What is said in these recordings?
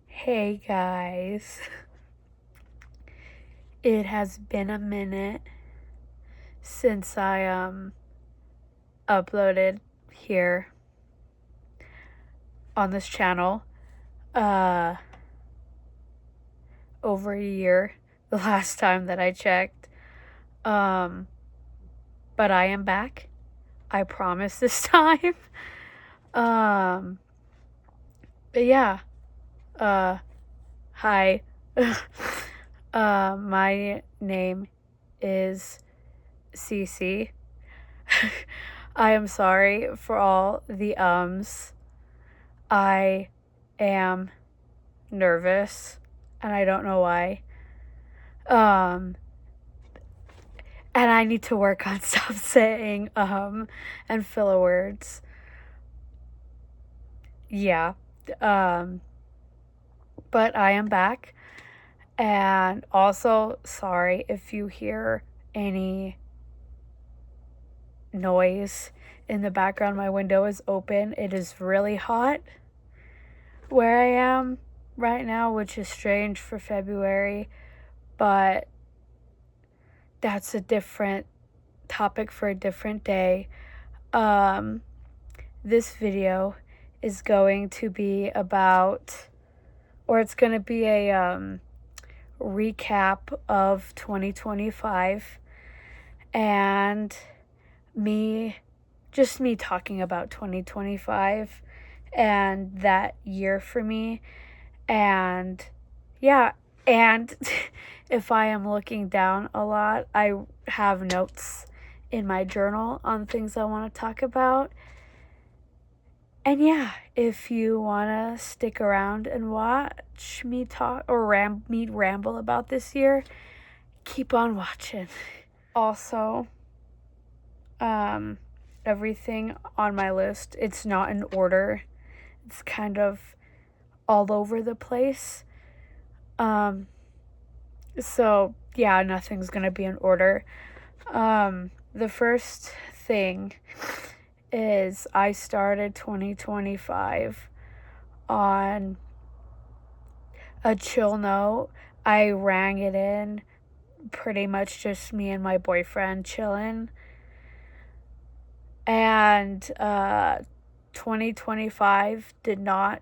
Hey guys. It has been a minute since I uploaded here on this channel. Over a year, the last time that I checked. But I am back. I promise this time. But yeah. Hi. My name is Cece. I am sorry for all the ums. I am nervous and I don't know why. And I need to work on stop saying and filler words. Yeah. But I am back. And also, sorry if you hear any noise in the background. My window is open. It is really hot where I am right now, which is strange for February, but that's a different topic for a different day. This video is going to be about, or it's going to be a recap of 2025 and me talking about 2025 and that year for me. And yeah, and if I am looking down a lot, I have notes in my journal on things I want to talk about. And yeah, if you want to stick around and watch me talk or ramble about this year, keep on watching. Also, everything on my list, it's not in order. It's kind of all over the place. So yeah, nothing's gonna be in order. The first thing is I started 2025 on a chill note. I rang it in pretty much just me and my boyfriend chilling. And 2025 did not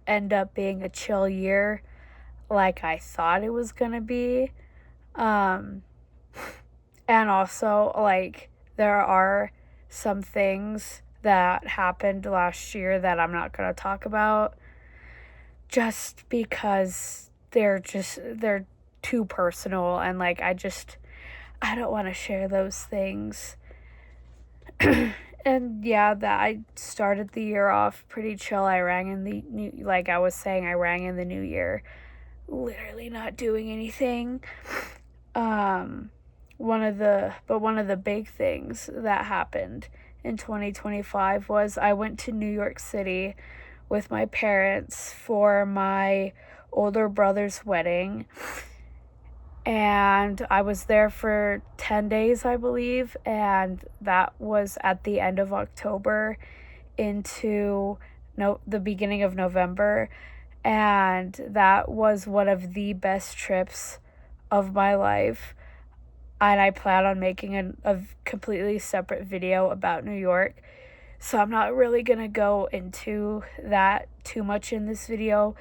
end up being a chill year like I thought it was gonna be. And also, like, there are some things that happened last year that I'm not gonna talk about just because they're too personal, and like I don't want to share those things. And yeah, that I started the year off pretty chill. I rang in the new, like I was saying, I rang in the new year, literally not doing anything. One of the big things that happened in 2025 was I went to New York City with my parents for my older brother's wedding. And I was there for 10 days, I believe, and that was at the end of October into the beginning of November, and that was one of the best trips of my life. And I plan on making a completely separate video about New York, so I'm not really gonna go into that too much in this video,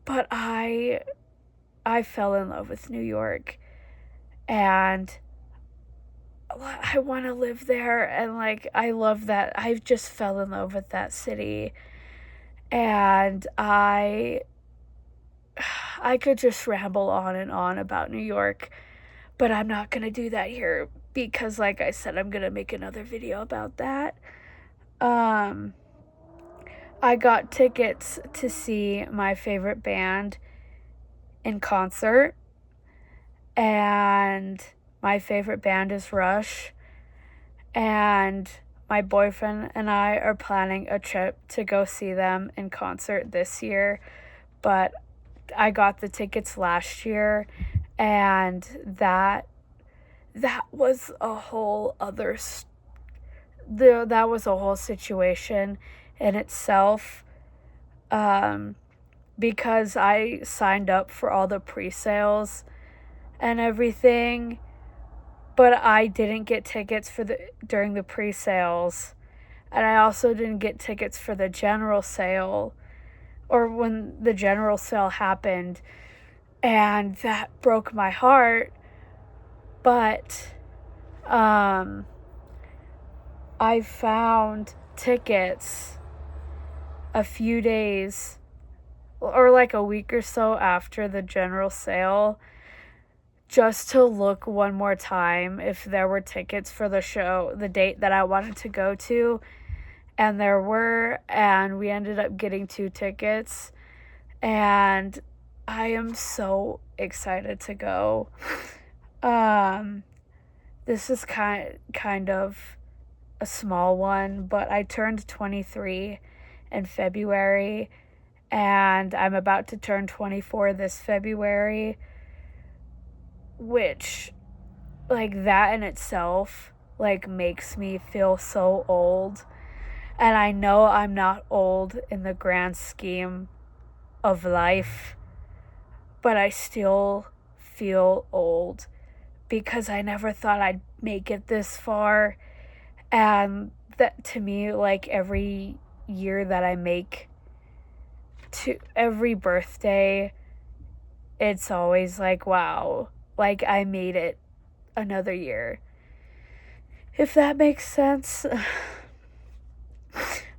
but I fell in love with New York, and I want to live there, and like I love that. I just fell in love with that city, and I could just ramble on and on about New York, but I'm not going to do that here because like I said, I'm going to make another video about that. I got tickets to see my favorite band in concert, and my favorite band is Rush, and my boyfriend and I are planning a trip to go see them in concert this year, but I got the tickets last year, and that was a whole other that was a whole situation in itself. um, because I signed up for all the pre-sales and everything, but I didn't get tickets for the during the pre-sales, and I also didn't get tickets for the general sale or when the general sale happened, and that broke my heart. But um I found tickets a few days or like a week or so after the general sale just to look one more time if there were tickets for the show, the date that I wanted to go to. And there were, and we ended up getting 2 tickets. And I am so excited to go. Um, this is kind of a small one, but I turned 23 in February, and I'm about to turn 24 this February, which, like, that in itself, like, makes me feel so old. And I know I'm not old in the grand scheme of life, but I still feel old because I never thought I'd make it this far. And that to me, like, every year that I make, to every birthday, it's always like, wow, like I made it another year. If that makes sense.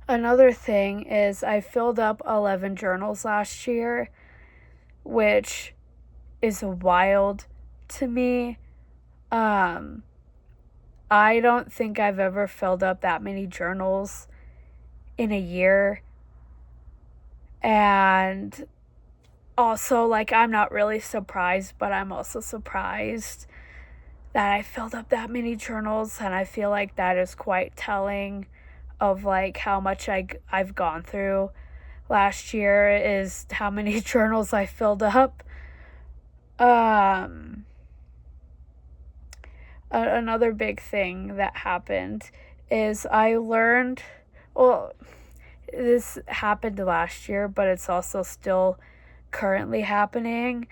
Another thing is I filled up 11 journals last year, which is wild to me. Um, I don't think I've ever filled up that many journals in a year. And also, like, I'm not really surprised, but I'm also surprised that I filled up that many journals. And I feel like that is quite telling of, like, how much I've gone through. Last year is how many journals I filled up. Um, Another big thing that happened is I learned, well, this happened last year, but it's also still currently happening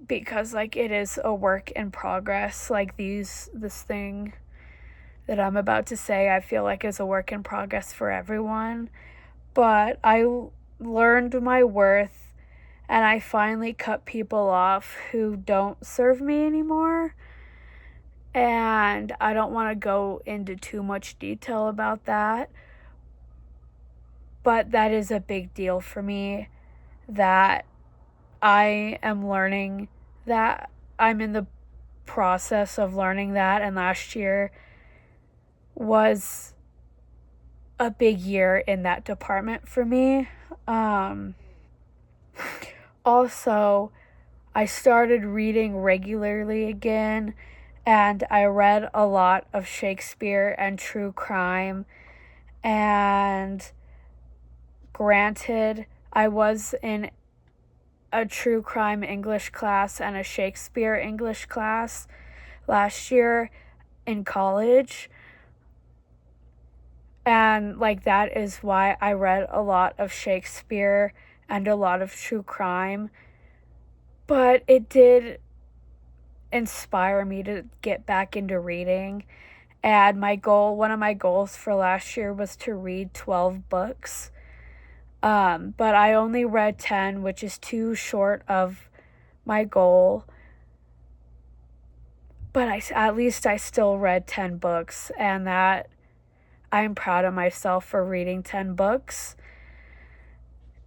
because, like, it is a work in progress. Like, this thing that I'm about to say, I feel like is a work in progress for everyone. But I learned my worth, and I finally cut people off who don't serve me anymore. And I don't want to go into too much detail about that, but that is a big deal for me, that I am learning that. I'm in the process of learning that, and last year was a big year in that department for me. Also, I started reading regularly again, and I read a lot of Shakespeare and true crime. And granted, I was in a true crime English class and a Shakespeare English class last year in college. And, like, that is why I read a lot of Shakespeare and a lot of true crime. But it did inspire me to get back into reading. And one of my goals for last year was to read 12 books. But I only read 10, which is too short of my goal. But at least I still read 10 books, and that I'm proud of myself for reading 10 books.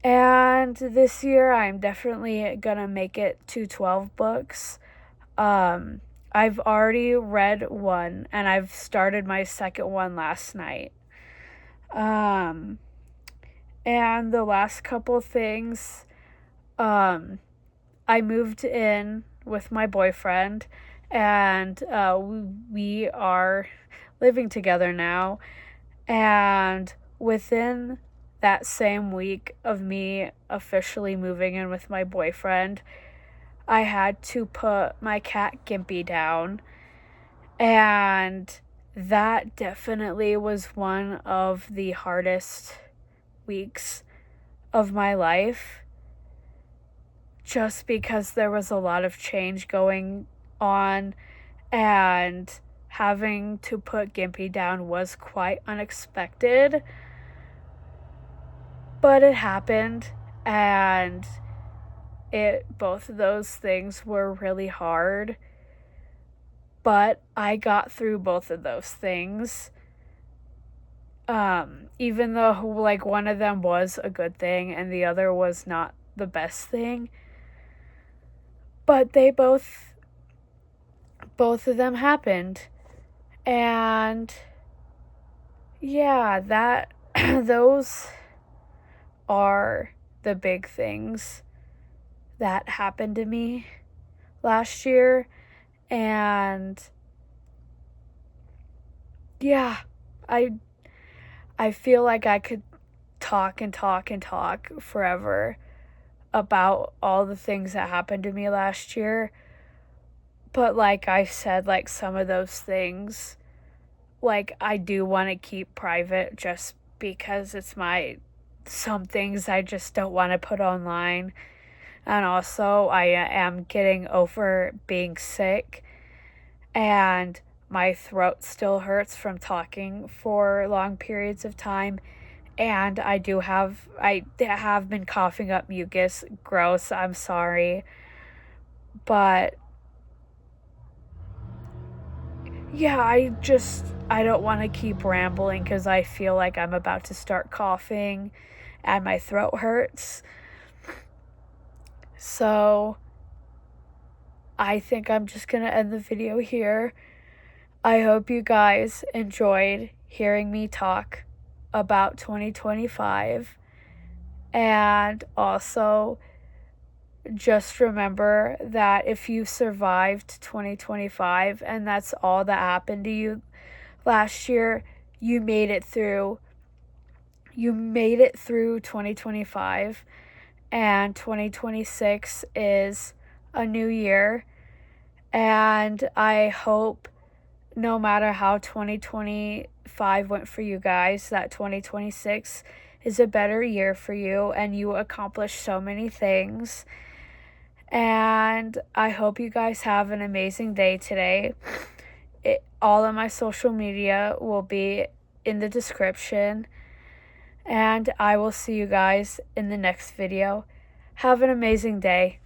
And this year, I'm definitely gonna make it to 12 books. I've already read one, and I've started my second one last night. And the last couple things, I moved in with my boyfriend, and we are living together now. And within that same week of me officially moving in with my boyfriend, I had to put my cat Gimpy down. And that definitely was one of the hardest weeks of my life, just because there was a lot of change going on, and having to put Gimpy down was quite unexpected. But it happened, and both of those things were really hard. But I got through both of those things. Even though like one of them was a good thing and the other was not the best thing. But both of them happened. And yeah, that those are the big things that happened to me last year. And yeah, I feel like I could talk and talk and talk forever about all the things that happened to me last year. But like I said, like some of those things, like I do want to keep private just because some things I just don't want to put online. And also, I am getting over being sick, and my throat still hurts from talking for long periods of time. And I have been coughing up mucus. Gross, I'm sorry. But yeah, I don't want to keep rambling because I feel like I'm about to start coughing and my throat hurts. So I think I'm just going to end the video here. I hope you guys enjoyed hearing me talk about 2025. And also, just remember that if you survived 2025 and that's all that happened to you last year, you made it through. You made it through 2025, and 2026 is a new year. And I hope no matter how 2025 went for you guys, that 2026 is a better year for you and you accomplish so many things. And I hope you guys have an amazing day today. All of my social media will be in the description. And I will see you guys in the next video. Have an amazing day.